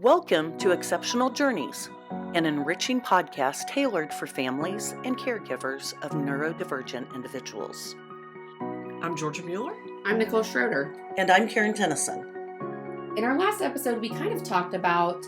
Welcome to Exceptional Journeys, an enriching podcast tailored for families and caregivers of neurodivergent individuals. I'm Georgia Mueller. I'm Nicole Schroeder. And I'm Karen Tennyson. In our last episode, we kind of talked about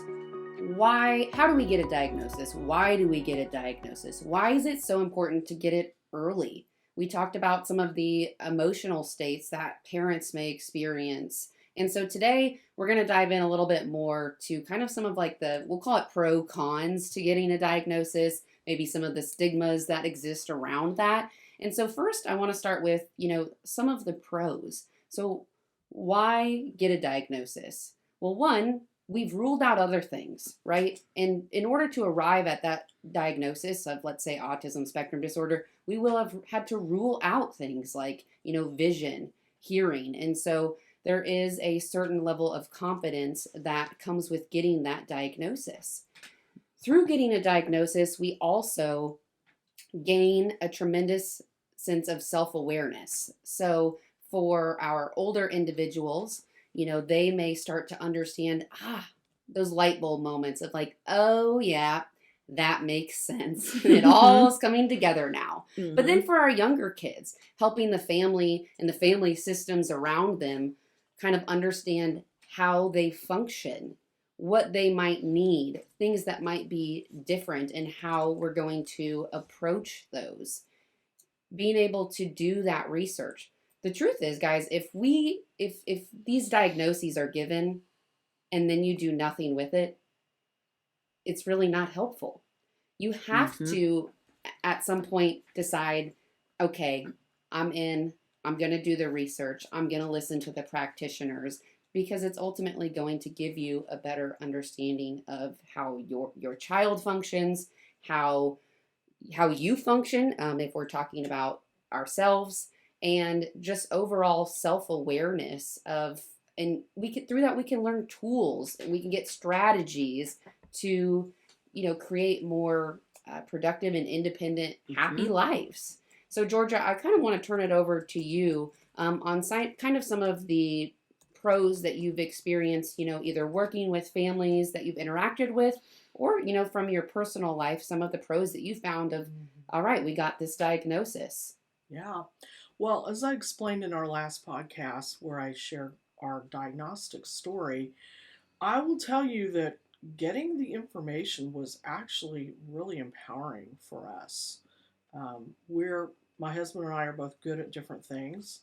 how do we get a diagnosis? Why do we get a diagnosis? Why is it so important to get it early? We talked about some of the emotional states that parents may experience. And so today we're going to dive in a little bit more to kind of some of we'll call it pro cons to getting a diagnosis, maybe some of the stigmas that exist around that. And so first I want to start with, some of the pros. So why get a diagnosis? Well, one, we've ruled out other things, right? And in order to arrive at that diagnosis of, let's say, autism spectrum disorder, we will have had to rule out things like, vision, hearing. And so there is a certain level of confidence that comes with getting that diagnosis. Through getting a diagnosis, we also gain a tremendous sense of self-awareness. So for our older individuals, they may start to understand, those light bulb moments of oh yeah, that makes sense. It all is coming together now. Mm-hmm. But then for our younger kids, helping the family and the family systems around them kind of understand how they function, what they might need, things that might be different, and how we're going to approach those. Being able to do that research. The truth is, guys, if these diagnoses are given and then you do nothing with it, it's really not helpful. You have to, at some point, decide, okay, I'm going to do the research. I'm going to listen to the practitioners, because it's ultimately going to give you a better understanding of how your child functions, how you function, if we're talking about ourselves, and just overall self-awareness and through that we can learn tools, and we can get strategies to, create more productive and independent, happy lives. So Georgia, I kind of want to turn it over to you on kind of some of the pros that you've experienced, either working with families that you've interacted with, or, from your personal life, some of the pros that you found of, all right, we got this diagnosis. Yeah. Well, as I explained in our last podcast where I shared our diagnostic story, I will tell you that getting the information was actually really empowering for us. My husband and I are both good at different things.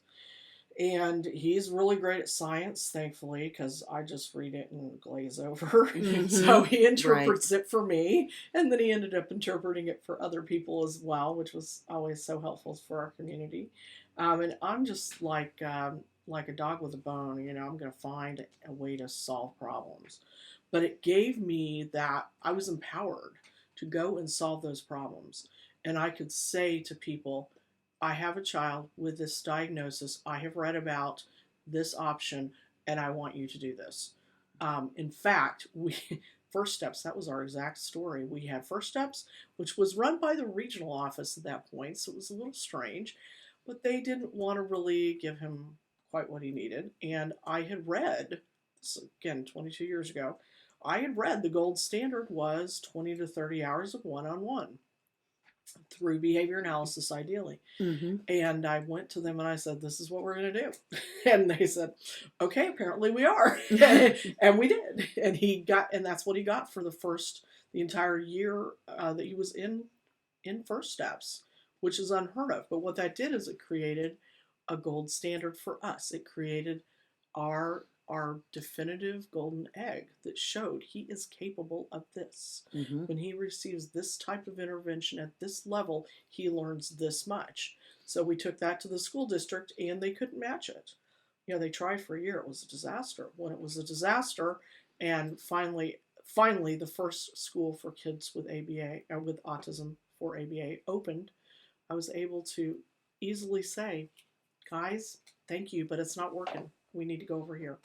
And he's really great at science, thankfully, because I just read it and glaze over. So he interprets it for me, and then he ended up interpreting it for other people as well, which was always so helpful for our community. And I'm just like a dog with a bone. I'm going to find a way to solve problems. But it gave me that I was empowered to go and solve those problems. And I could say to people, I have a child with this diagnosis. I have read about this option, and I want you to do this. In fact, First Steps, that was our exact story. We had First Steps, which was run by the regional office at that point, so it was a little strange, but they didn't want to really give him quite what he needed. And I had read, this again, 22 years ago, I had read the gold standard was 20 to 30 hours of one-on-one. Through behavior analysis, ideally. And I went to them and I said, this is what we're going to do. And they said, okay, apparently we are. And we did. And that's what he got for the entire year that he was in First Steps, which is unheard of. But what that did is it created a gold standard for us. It created our definitive golden egg that showed he is capable of this. When he receives this type of intervention at this level, he learns this much. So we took that to the school district, and they couldn't match it. They tried for a year. It was a disaster. When it was a disaster, and finally the first school for kids with ABA, or with autism for ABA opened, I was able to easily say, guys, thank you, but it's not working. We need to go over here.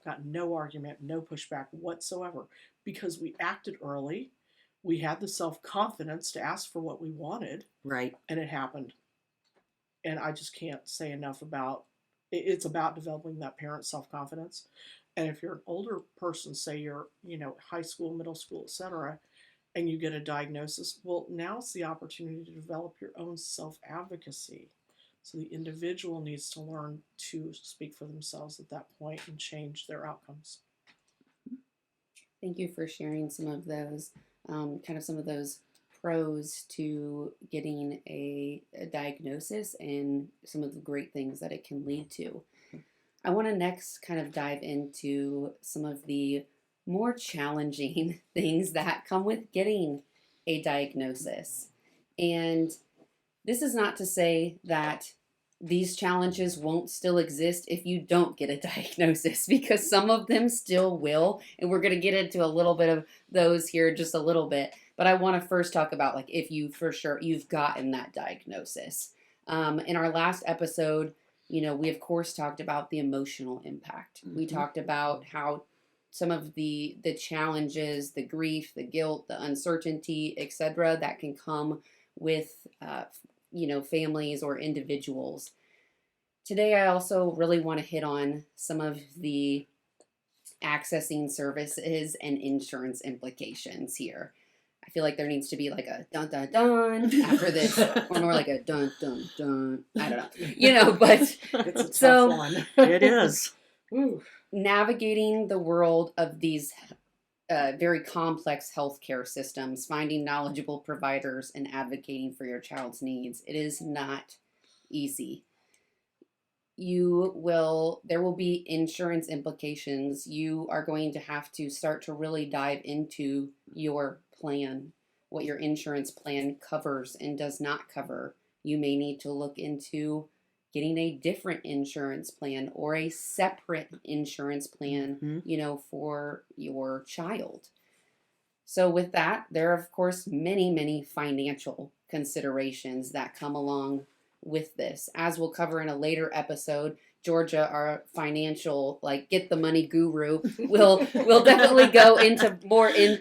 Got no argument, no pushback whatsoever, because we acted early. We had the self-confidence to ask for what we wanted. Right. And it happened. And I just can't say enough about, it's about developing that parent self-confidence. And if you're an older person, say you're, high school, middle school, etc., and you get a diagnosis, well, now it's the opportunity to develop your own self-advocacy. So the individual needs to learn to speak for themselves at that point and change their outcomes. Thank you for sharing some of those, kind of some of those pros to getting a diagnosis and some of the great things that it can lead to. I want to next kind of dive into some of the more challenging things that come with getting a diagnosis. And this is not to say that these challenges won't still exist if you don't get a diagnosis, because some of them still will. And we're going to get into a little bit of those here just a little bit. But I want to first talk about like if you for sure you've gotten that diagnosis. In our last episode, we of course talked about the emotional impact. Mm-hmm. We talked about how some of the challenges, the grief, the guilt, the uncertainty, etc., that can come with families or individuals. Today, I also really want to hit on some of the accessing services and insurance implications here. I feel like there needs to be like a dun dun dun after this, or more like a dun dun dun. I don't know, but it's a tough one. It is. Navigating the world of these very complex healthcare systems, finding knowledgeable providers, and advocating for your child's needs. It is not easy. There will be insurance implications. You are going to have to start to really dive into your plan, what your insurance plan covers and does not cover. You may need to look into getting a different insurance plan or a separate insurance plan, for your child. So with that, there are, of course, many, many financial considerations that come along with this. As we'll cover in a later episode, Georgia, our financial, get the money guru, will definitely go into more in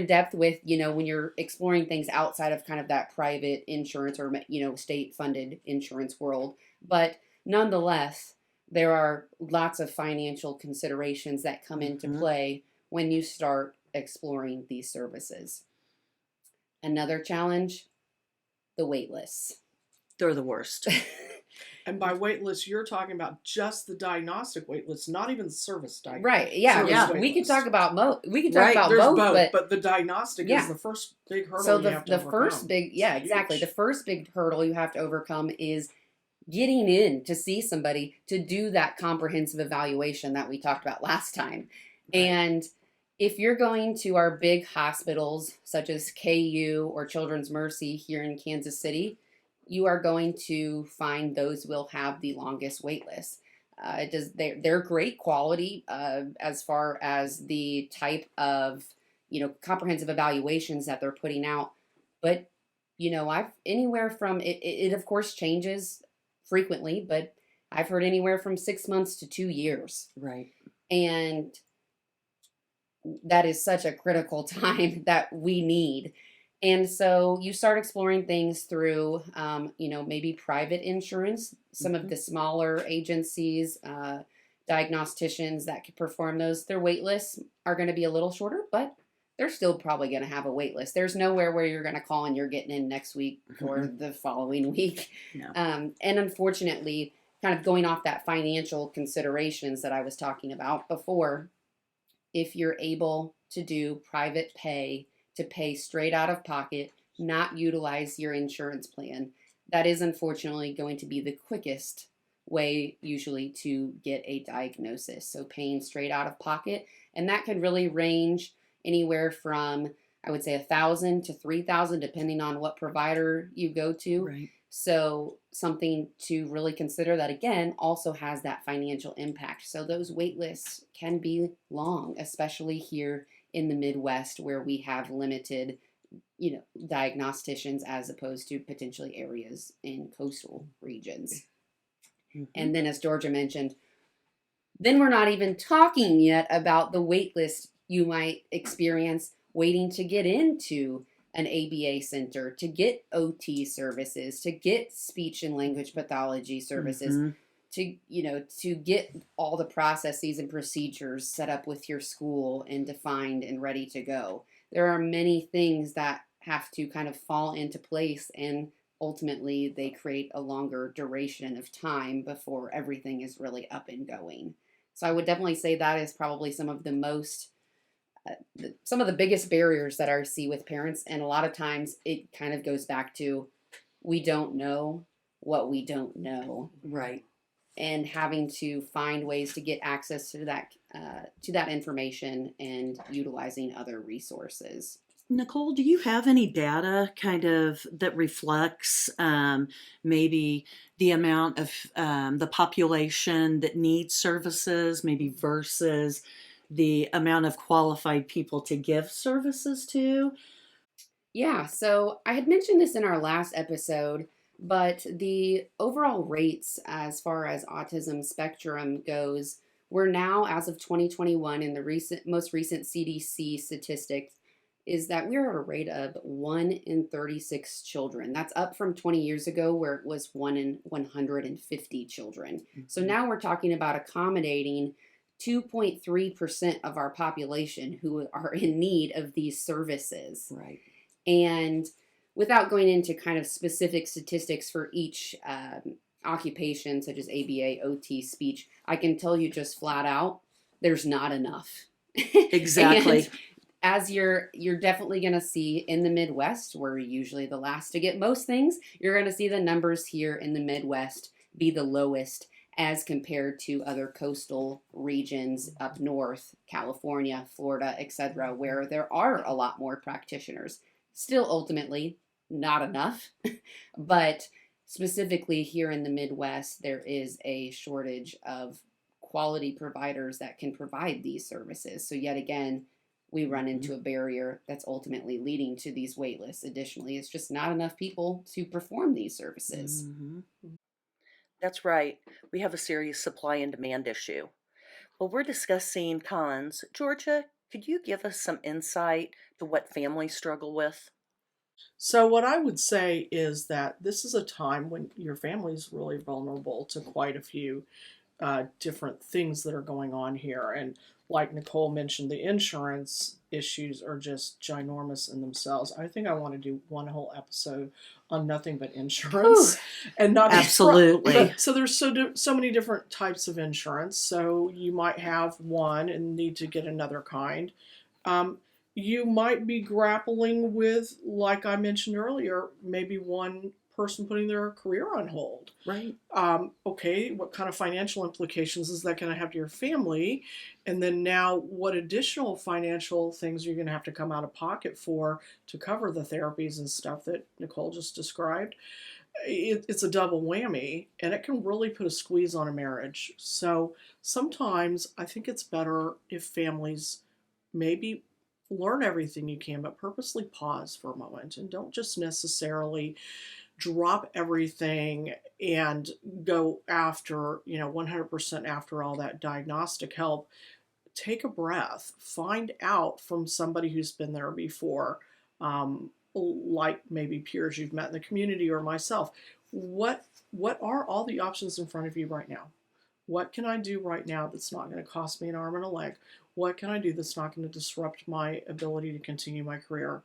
depth with, when you're exploring things outside of kind of that private insurance or, state funded insurance world. But nonetheless, there are lots of financial considerations that come into play when you start exploring these services. Another challenge, the wait lists. They're the worst. And by wait list, you're talking about just the diagnostic wait list, not even the service diagnostic. Right. Yeah. We could talk about both. There's both, but the diagnostic is the first big hurdle. So you have to overcome. Exactly. The first big hurdle you have to overcome is getting in to see somebody to do that comprehensive evaluation that we talked about last time. Right. And if you're going to our big hospitals such as KU or Children's Mercy here in Kansas City, you are going to find those will have the longest wait list. They're great quality as far as the type of comprehensive evaluations that they're putting out, but I've anywhere from it of course changes frequently, but I've heard anywhere from 6 months to 2 years. Right. And that is such a critical time that we need. And so you start exploring things through, maybe private insurance, some of the smaller agencies, diagnosticians that could perform those. Their wait lists are going to be a little shorter, but they're still probably going to have a wait list. There's nowhere where you're going to call and you're getting in next week or the following week. No. And unfortunately, kind of going off that financial considerations that I was talking about before, if you're able to do private pay, to pay straight out of pocket, not utilize your insurance plan, that is unfortunately going to be the quickest way usually to get a diagnosis. So paying straight out of pocket, and that could really range anywhere from, I would say, $1,000 to $3,000, depending on what provider you go to. Right. So something to really consider that, again, also has that financial impact. So those wait lists can be long, especially here in the Midwest, where we have limited, diagnosticians as opposed to potentially areas in coastal regions. And then, as Georgia mentioned, then we're not even talking yet about the wait list you might experience waiting to get into an ABA center, to get OT services, to get speech and language pathology services, to get all the processes and procedures set up with your school and defined and ready to go. There are many things that have to kind of fall into place, and ultimately they create a longer duration of time before everything is really up and going. So I would definitely say that is probably some of the biggest barriers that I see with parents. And a lot of times it kind of goes back to, we don't know what we don't know, Right. and having to find ways to get access to that information and utilizing other resources. Nicole, do you have any data kind of that reflects maybe the amount of the population that needs services, maybe versus the amount of qualified people to give services to? Yeah, so I had mentioned this in our last episode, but the overall rates as far as autism spectrum goes, we're now, as of 2021, in the most recent CDC statistics, is that we're at a rate of 1 in 36 children. That's up from 20 years ago where it was 1 in 150 children. So now we're talking about accommodating 2.3% of our population who are in need of these services. Right. And without going into kind of specific statistics for each occupation, such as ABA, OT, speech, I can tell you just flat out, there's not enough. Exactly. And as you're definitely going to see in the Midwest, we're usually the last to get most things, you're going to see the numbers here in the Midwest be the lowest as compared to other coastal regions up north, California, Florida, etc., where there are a lot more practitioners. Still, ultimately, not enough, but specifically here in the Midwest, there is a shortage of quality providers that can provide these services. So yet again, we run into a barrier that's ultimately leading to these wait lists. Additionally, it's just not enough people to perform these services. Mm-hmm. That's right. We have a serious supply and demand issue. Well, we're discussing cons. Georgia, could you give us some insight to what families struggle with? So, what I would say is that this is a time when your family is really vulnerable to quite a few different things that are going on here. And like Nicole mentioned, the insurance issues are just ginormous in themselves. I think I want to do one whole episode on nothing but insurance. And not Absolutely. so there's so many different types of insurance. So you might have one and need to get another kind. You might be grappling with, like I mentioned earlier, maybe one person putting their career on hold. Right. Okay, what kind of financial implications is that going to have to your family? And then now, what additional financial things are you going to have to come out of pocket for to cover the therapies and stuff that Nicole just described? It's a double whammy, and it can really put a squeeze on a marriage. So sometimes I think it's better if families maybe learn everything you can, but purposely pause for a moment and don't just necessarily drop everything and go after, 100% after all that diagnostic help. Take a breath, find out from somebody who's been there before, like maybe peers you've met in the community or myself. What are all the options in front of you right now? What can I do right now that's not going to cost me an arm and a leg? What can I do that's not going to disrupt my ability to continue my career?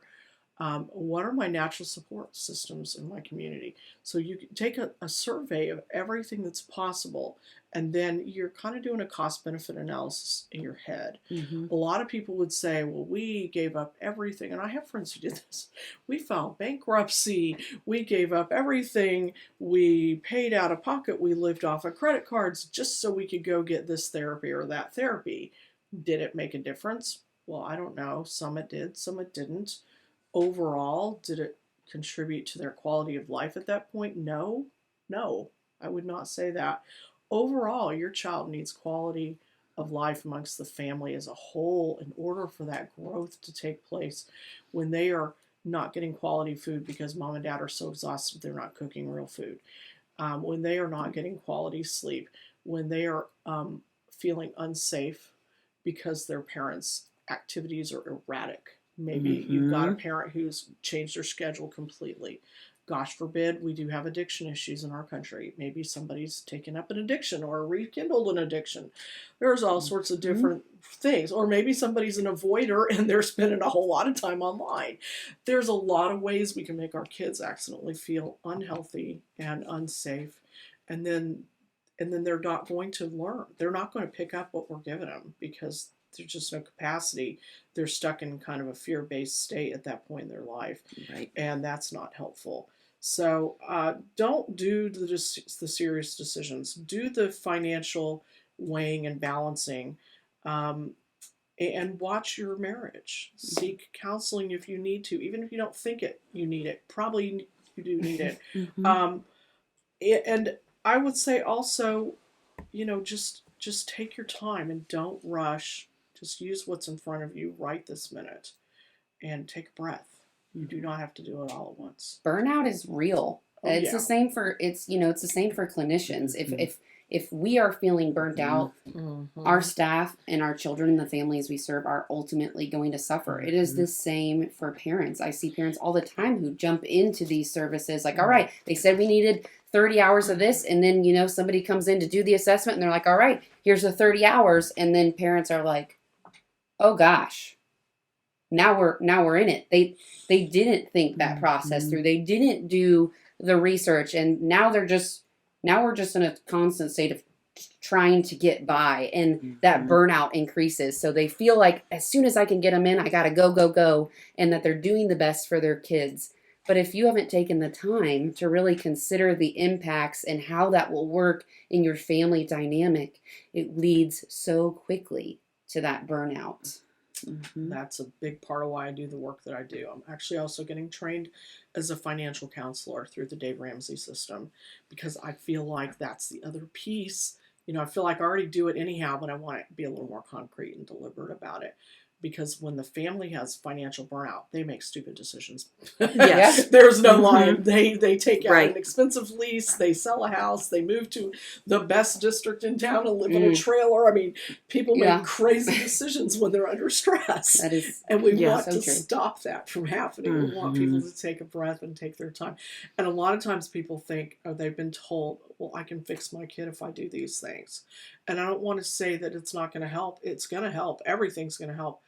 What are my natural support systems in my community? So you can take a survey of everything that's possible, and then you're kind of doing a cost-benefit analysis in your head. Mm-hmm. A lot of people would say, well, we gave up everything, and I have friends who did this. We filed bankruptcy, we gave up everything, we paid out of pocket, we lived off of credit cards just so we could go get this therapy or that therapy. Did it make a difference? Well, I don't know. Some it did, some it didn't. Overall, did it contribute to their quality of life at that point? No, I would not say that. Overall, your child needs quality of life amongst the family as a whole in order for that growth to take place. When they are not getting quality food because mom and dad are so exhausted they're not cooking real food, when they are not getting quality sleep, when they are feeling unsafe because their parents' activities are erratic. Maybe you've got a parent who's changed their schedule completely, gosh forbid, we do have addiction issues in our country. Maybe somebody's taken up an addiction or rekindled an addiction. There's all sorts of different things. Or maybe somebody's an avoider and they're spending a whole lot of time online. There's a lot of ways we can make our kids accidentally feel unhealthy and unsafe. And then they're not going to learn. They're not going to pick up what we're giving them because there's just no capacity. They're stuck in kind of a fear-based state at that point in their life. Right. And that's not helpful. So don't do the serious decisions. Do the financial weighing and balancing, and watch your marriage. Seek counseling if you need to, even if you don't think you need it. Probably you do need it. And I would say also, just take your time and don't rush. Just use what's in front of you right this minute and take a breath. You do not have to do it all at once. Burnout is real. It's the same for it's the same for clinicians. If we are feeling burnt out, our staff and our children and the families we serve are ultimately going to suffer. It is the same for parents. I see parents all the time who jump into these services like, all right, they said we needed 30 hours of this, and then somebody comes in to do the assessment and they're like, all right, here's the 30 hours, and then parents are like, oh gosh, now we're in it. They didn't think that process through. They didn't do the research, and now we're just in a constant state of trying to get by, and that burnout increases. So they feel like as soon as I can get them in, I got to go, and that they're doing the best for their kids. But if you haven't taken the time to really consider the impacts and how that will work in your family dynamic, it leads so quickly to that burnout. That's a big part of why I do the work that I do. I'm actually also getting trained as a financial counselor through the Dave Ramsey system, because I feel like that's the other piece. I feel like I already do it anyhow, but I want to be a little more concrete and deliberate about it. Because when the family has financial burnout, they make stupid decisions. Yes. There's no lie. They take out an expensive lease. They sell a house. They move to the best district in town and live in a trailer. I mean, people make crazy decisions when they're under stress. That is, and we want to stop that from happening. We want people to take a breath and take their time. And a lot of times people think, they've been told, well, I can fix my kid if I do these things. And I don't want to say that it's not going to help. It's going to help. Everything's going to help.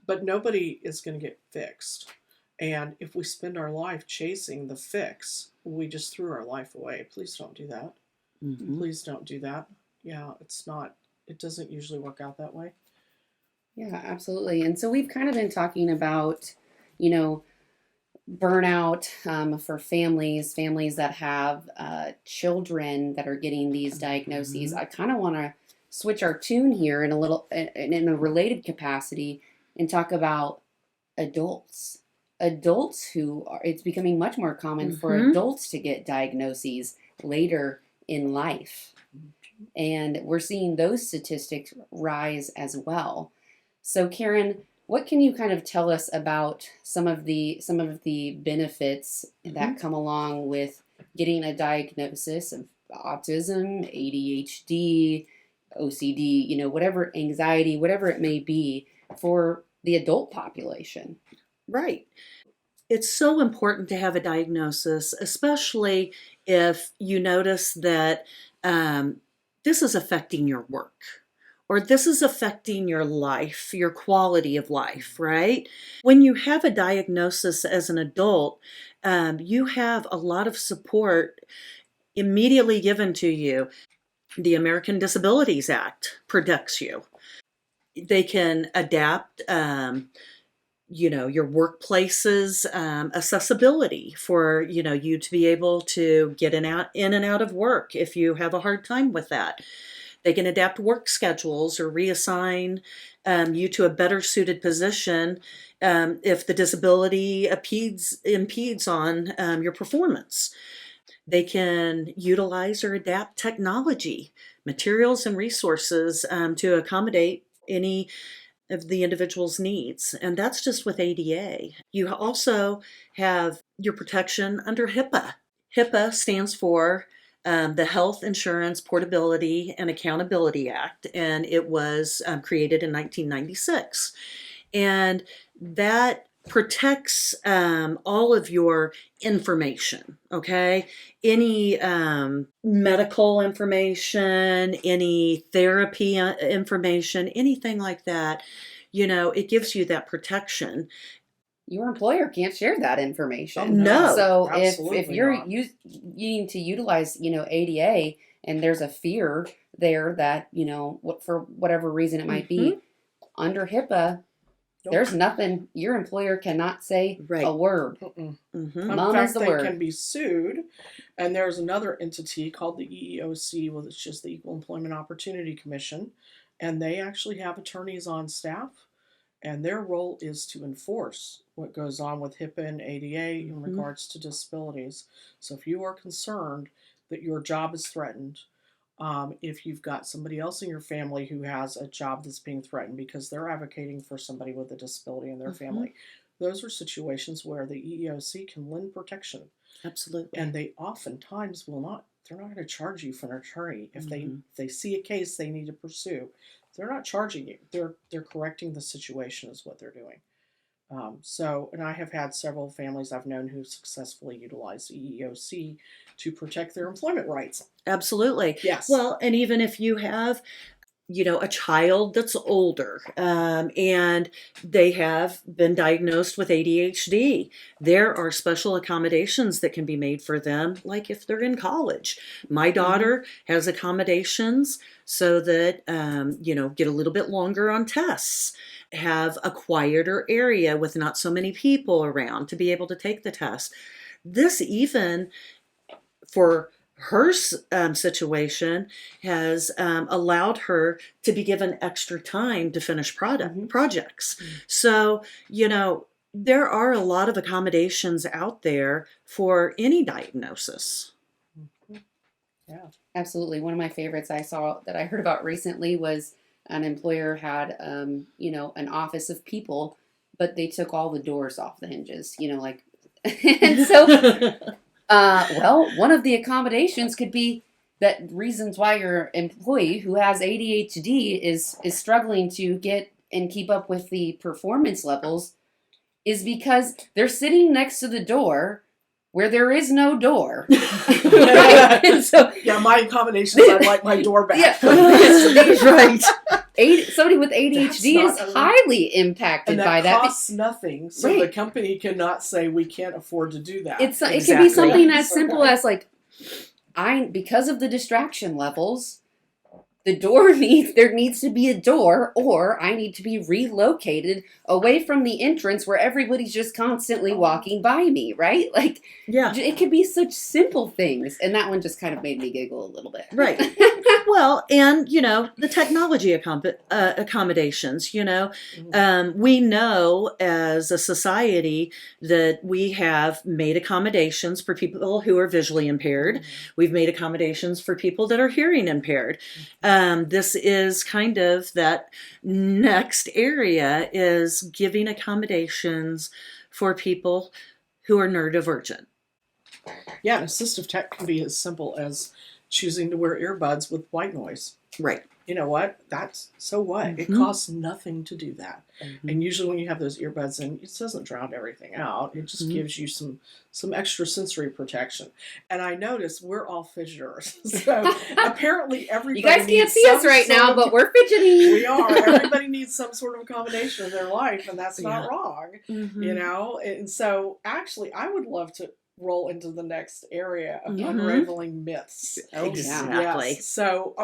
But nobody is going to get fixed. And if we spend our life chasing the fix, we just threw our life away. Please don't do that. Please don't do that. Yeah, it doesn't usually work out that way. Yeah, absolutely. And so we've kind of been talking about, burnout for families that have children that are getting these diagnoses. I kind of want to switch our tune here in a related capacity and talk about adults who are, it's becoming much more common for adults to get diagnoses later in life. And we're seeing those statistics rise as well. So Karen, what can you kind of tell us about some of the benefits that come along with getting a diagnosis of autism, ADHD, OCD, whatever, anxiety, whatever it may be, for the adult population? Right. It's so important to have a diagnosis, especially if you notice that this is affecting your work, or this is affecting your life, your quality of life, right? When you have a diagnosis as an adult, you have a lot of support immediately given to you. The American Disabilities Act protects you. They can adapt, your workplace's accessibility for, you to be able to get in and out of work if you have a hard time with that. They can adapt work schedules or reassign you to a better suited position if the disability impedes on your performance. They can utilize or adapt technology, materials, and resources to accommodate any of the individual's needs. And that's just with ADA. You also have your protection under HIPAA. HIPAA stands for the Health Insurance Portability and Accountability Act, and it was created in 1996. And that protects all of your information, okay? Any medical information, any therapy information, anything like that, it gives you that protection. Your employer can't share that information. Oh, No. So if absolutely you're not. needing to utilize, ADA, and there's a fear there that, for whatever reason it might be, under HIPAA, Nope. there's nothing, your employer cannot say Right. a word. Mm-mm. Mhm. In Mom fact, is the they word. can be sued, and there's another entity called the EEOC, which is the Equal Employment Opportunity Commission, and they actually have attorneys on staff, and their role is to enforce what goes on with HIPAA and ADA in regards to disabilities. So if you are concerned that your job is threatened, if you've got somebody else in your family who has a job that's being threatened because they're advocating for somebody with a disability in their family, those are situations where the EEOC can lend protection. Absolutely. And they oftentimes will not, they're not going to charge you for an attorney. If they see a case they need to pursue, they're not charging you. They're correcting the situation is what they're doing. And I have had several families I've known who successfully utilized the EEOC to protect their employment rights. Absolutely. Yes. Well, and even if you have, a child that's older and they have been diagnosed with ADHD, there are special accommodations that can be made for them, like if they're in college. My daughter has accommodations so that, get a little bit longer on tests, have a quieter area with not so many people around to be able to take the test. This even for her situation has allowed her to be given extra time to finish projects. So, there are a lot of accommodations out there for any diagnosis. Yeah. Absolutely. One of my favorites I saw that I heard about recently was an employer had, an office of people, but they took all the doors off the hinges, and so one of the accommodations could be that reasons why your employee who has ADHD is struggling to get and keep up with the performance levels is because they're sitting next to the door where there is no door. Right? And so, yeah, my accommodations, I'd like my door back. Yeah. Right. Somebody with ADHD is highly impacted and that by that. costs nothing, so Right. the company cannot say we can't afford to do that. It could Exactly. be something as simple as because of the distraction levels, there needs to be a door, or I need to be relocated away from the entrance where everybody's just constantly walking by me, right? Yeah. It could be such simple things, and that one just kind of made me giggle a little bit. Right. Well, and, the technology accommodations, we know as a society that we have made accommodations for people who are visually impaired. We've made accommodations for people that are hearing impaired. This is kind of that next area is giving accommodations for people who are neurodivergent. Yeah, and assistive tech can be as simple as choosing to wear earbuds with white noise. Right. You know what? That's so what? It costs nothing to do that. And usually when you have those earbuds in, it doesn't drown everything out. It just gives you some extra sensory protection. And I notice we're all fidgeters. So apparently everybody You guys can't needs see us some right sort now, of- but we're fidgeting. we are. Everybody needs some sort of accommodation in their life, and that's not Yeah. wrong. Mhm. And so actually I would love to roll into the next area of Mhm. unraveling myths. Oh, yeah. Exactly. Yes. So,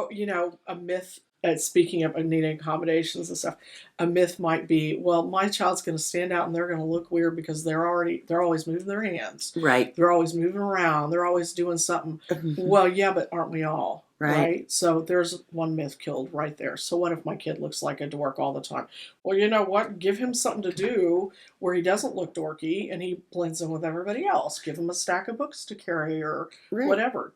a myth, speaking of needing accommodations and stuff, a myth might be, well, my child's going to stand out and they're going to look weird because they're always moving their hands. Right. They're always moving around. They're always doing something. Well, yeah, but aren't we all? Right. So there's one myth killed right there. So what if my kid looks like a dork all the time? Well, you know what? Give him something to do where he doesn't look dorky and he blends in with everybody else. Give him a stack of books to carry or Right. whatever.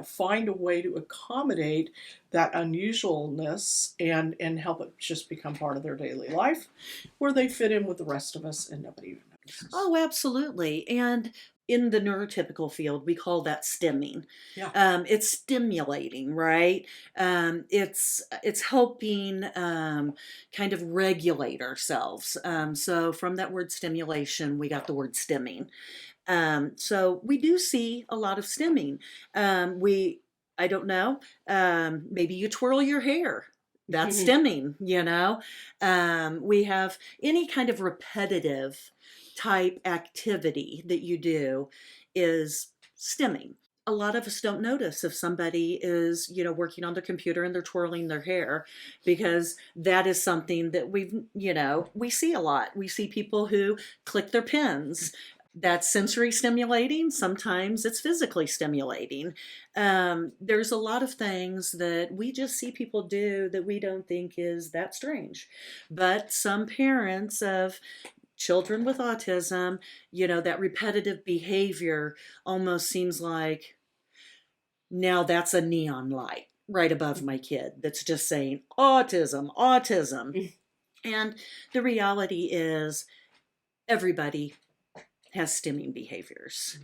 Find a way to accommodate that unusualness and help it just become part of their daily life where they fit in with the rest of us and nobody even notices. Oh, absolutely. And in the neurotypical field, we call that stimming. Yeah. It's stimulating, right? It's helping kind of regulate ourselves. So from that word stimulation, we got the word stimming. So we do see a lot of stimming. I don't know, maybe you twirl your hair. That's stimming, you know. We have any kind of repetitive type activity that you do is stimming. A lot of us don't notice if somebody is, working on their computer and they're twirling their hair, because that is something that we see a lot. We see people who click their pens. That's sensory stimulating. Sometimes it's physically stimulating. There's a lot of things that we just see people do that we don't think is that strange. But some parents of children with autism, that repetitive behavior almost seems like, now that's a neon light right above my kid that's just saying autism, autism. And the reality is everybody has stimming behaviors.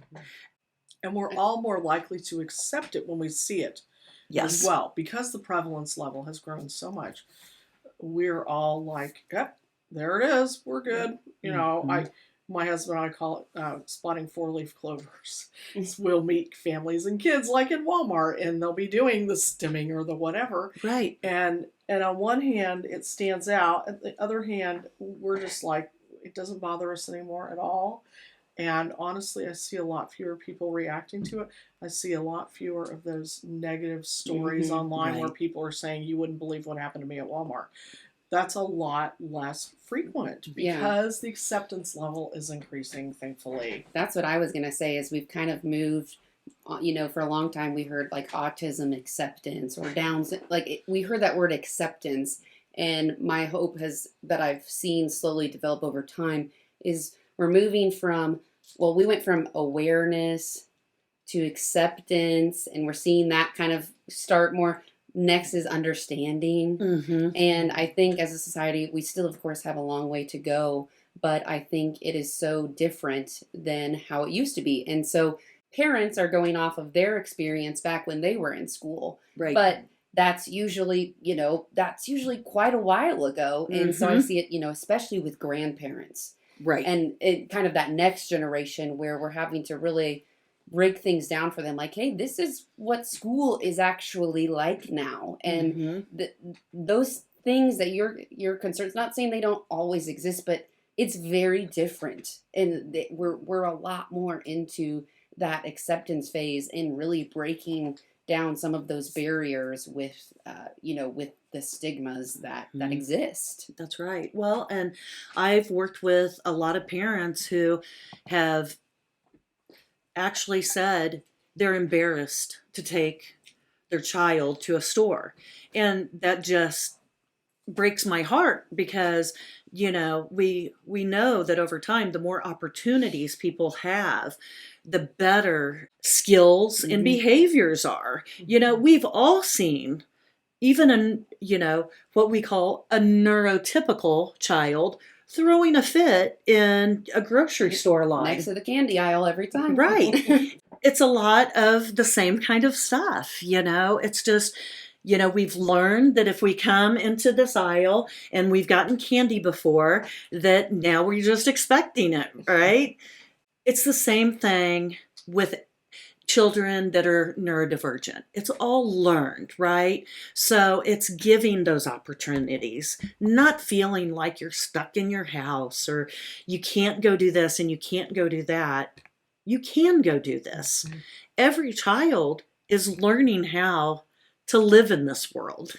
And we're all more likely to accept it when we see it Yes. as well. Because the prevalence level has grown so much, we're all like, yep, there it is. We're good. My husband and I call it spotting 4-leaf clovers. We'll meet families and kids like in Walmart, and they'll be doing the stimming or the whatever. Right. And on one hand, it stands out. On the other hand, we're just like, it doesn't bother us anymore at all. And honestly, I see a lot fewer people reacting to it. I see a lot fewer of those negative stories online where people are saying, you wouldn't believe what happened to me at Walmart. That's a lot less frequent because the acceptance level is increasing, thankfully. That's what I was going to say is we've kind of moved, for a long time we heard like autism acceptance or Downs. We heard that word acceptance. And my hope that I've seen slowly develop over time is we're moving from, we went from awareness to acceptance, and we're seeing that kind of start more. Next is understanding. And I think as a society, we still, of course, have a long way to go, but I think it is so different than how it used to be. And so parents are going off of their experience back when they were in school. Right. But that's usually quite a while ago. And so I see it, especially with grandparents. Right. And it kind of that next generation where we're having to really break things down for them. Like, hey, this is what school is actually like now. And those things that you're concerned, not saying they don't always exist, but it's very different. And we're a lot more into that acceptance phase and really breaking down some of those barriers with the stigmas that exist. That's right. Well, and I've worked with a lot of parents who have actually said they're embarrassed to take their child to a store. And that just breaks my heart because, we know that over time, the more opportunities people have, the better skills and behaviors are. We've all seen, even what we call a neurotypical child throwing a fit in a grocery store line. Next to the candy aisle every time. Right. It's a lot of the same kind of stuff, It's just, we've learned that if we come into this aisle and we've gotten candy before, that now we're just expecting it, right? It's the same thing with children that are neurodivergent. It's all learned, right? So it's giving those opportunities, not feeling like you're stuck in your house or you can't go do this and you can't go do that. You can go do this. Every child is learning how to live in this world.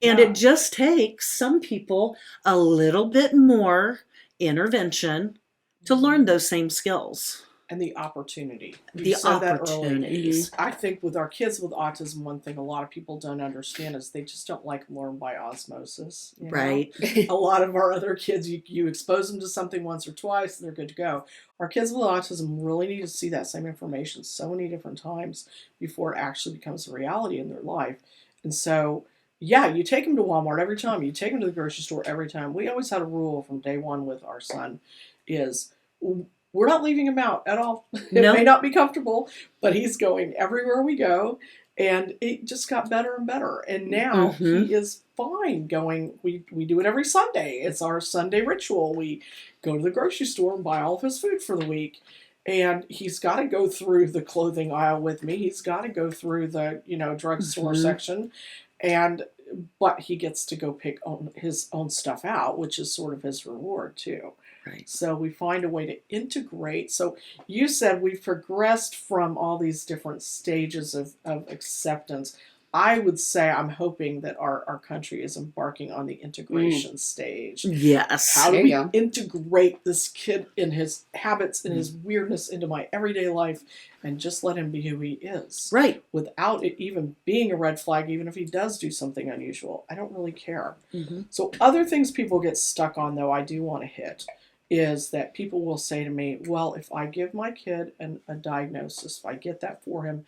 And it just takes some people a little bit more intervention to learn those same skills. And the opportunity. The opportunities. I think with our kids with autism, one thing a lot of people don't understand is they just don't learn by osmosis. Right. A lot of our other kids, you expose them to something once or twice and they're good to go. Our kids with autism really need to see that same information so many different times before it actually becomes a reality in their life. And so, you take them to Walmart every time. You take them to the grocery store every time. We always had a rule from day one with our son is We're not leaving him out at all. It No. may not be comfortable, but he's going everywhere we go. And it just got better and better. And now Mhm. he is fine going. We do it every Sunday. It's our Sunday ritual. We go to the grocery store and buy all of his food for the week. And he's got to go through the clothing aisle with me. He's got to go through the, drugstore Mhm. section. But he gets to go pick his own stuff out, which is sort of his reward too. Right. So we find a way to integrate. So you said we've progressed from all these different stages of acceptance. I would say I'm hoping that our country is embarking on the integration stage. Yes. How do There we you go. integrate this kid in his habits and his weirdness into my everyday life and just let him be who he is? Right. Without it even being a red flag, even if he does do something unusual. I don't really care. Mhm. So other things people get stuck on, though, I do want to hit, is that people will say to me, well, if I give my kid a diagnosis, if I get that for him,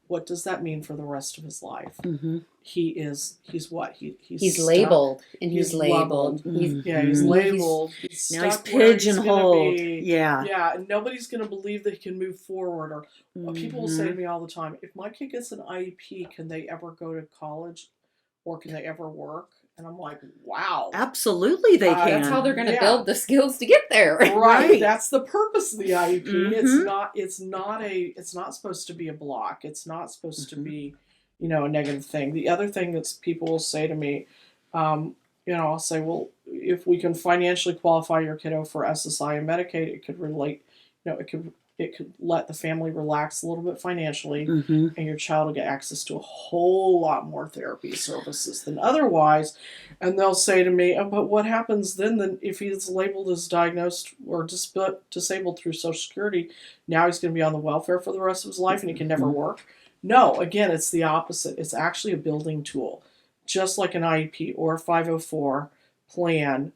what does that mean for the rest of his life? Mhm. He's what? He's stuck. labeled, and He's he's labeled. labeled. He's, Yeah, he's Mhm. labeled. Now he's stuck where he's gonna pigeonholed. be. Yeah. Yeah, and nobody's going to believe that he can move forward. Or people will say to Mhm. me all the time, if my kid gets an IEP, can they ever go to college or can they ever work? And I'm like, wow. Absolutely, they can. that's how they're going to Yeah. build the skills to get there. Right. Right. That's the purpose of the IEP. Mhm. It's not supposed to be a block. It's not supposed to Mhm. be, a negative thing. The other thing that's people will say to me, I'll say, well, if we can financially qualify your kiddo for SSI and Medicaid, it could relate, it could let the family relax a little bit financially, Mhm. and your child will get access to a whole lot more therapy services than otherwise. And they'll say to me, oh, but what happens then if he's labeled as diagnosed or disabled through Social Security? Now he's going to be on the welfare for the rest of his life and he can never Mhm. work? No, again, it's the opposite. It's actually a building tool. Just like an IEP or a 504 plan,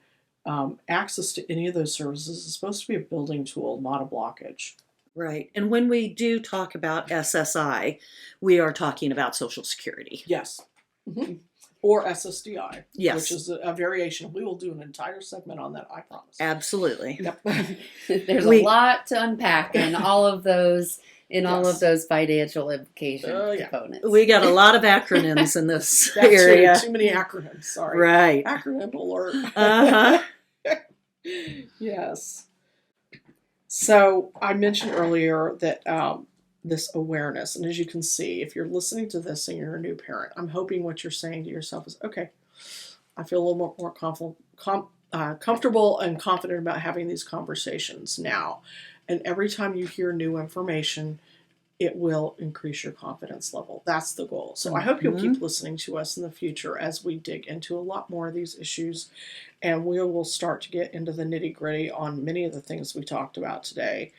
access to any of those services is supposed to be a building tool, not a blockage. Right. And when we do talk about SSI, we are talking about Social Security. Yes. Or SSDI, Yes. which is a variation. We will do an entire segment on that, I promise. Absolutely. Yep. There's We- a lot to unpack in all of those all Yes. of those financial implication Yeah. components. We got a lot of acronyms in this That's area. too many acronyms. Sorry. Right. Acronym alert. Uh-huh. Yes. So I mentioned earlier that this awareness, and as you can see, if you're listening to this and you're a new parent, I'm hoping what you're saying to yourself is, okay, I feel a little more comfortable and confident about having these conversations now. And every time you hear new information, it will increase your confidence level. That's the goal. So I hope you'll keep listening to us in the future as we dig into a lot more of these issues, and we will start to get into the nitty-gritty on many of the things we talked about today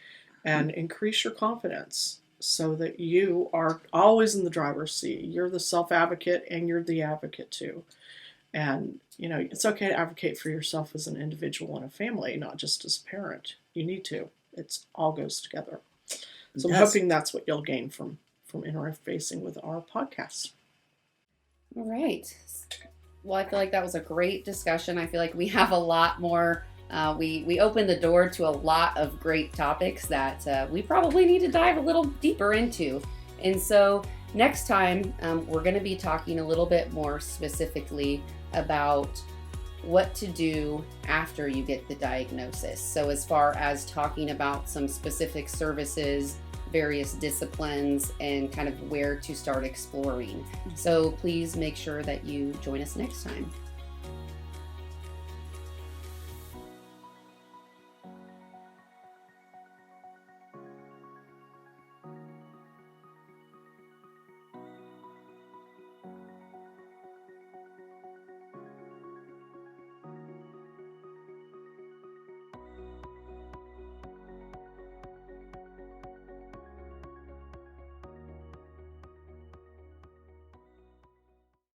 and increase your confidence so that you are always in the driver's seat. You're the self-advocate and you're the advocate too. And, it's okay to advocate for yourself as an individual and a family, not just as a parent. You need to. It all goes together. So I'm Yes. hoping that's what you'll gain from interfacing with our podcast. All right. Well, I feel like that was a great discussion. I feel like we have a lot more. We opened the door to a lot of great topics that we probably need to dive a little deeper into. And so next time, we're going to be talking a little bit more specifically about what to do after you get the diagnosis. So as far as talking about some specific services, various disciplines, and kind of where to start exploring. So please make sure that you join us next time.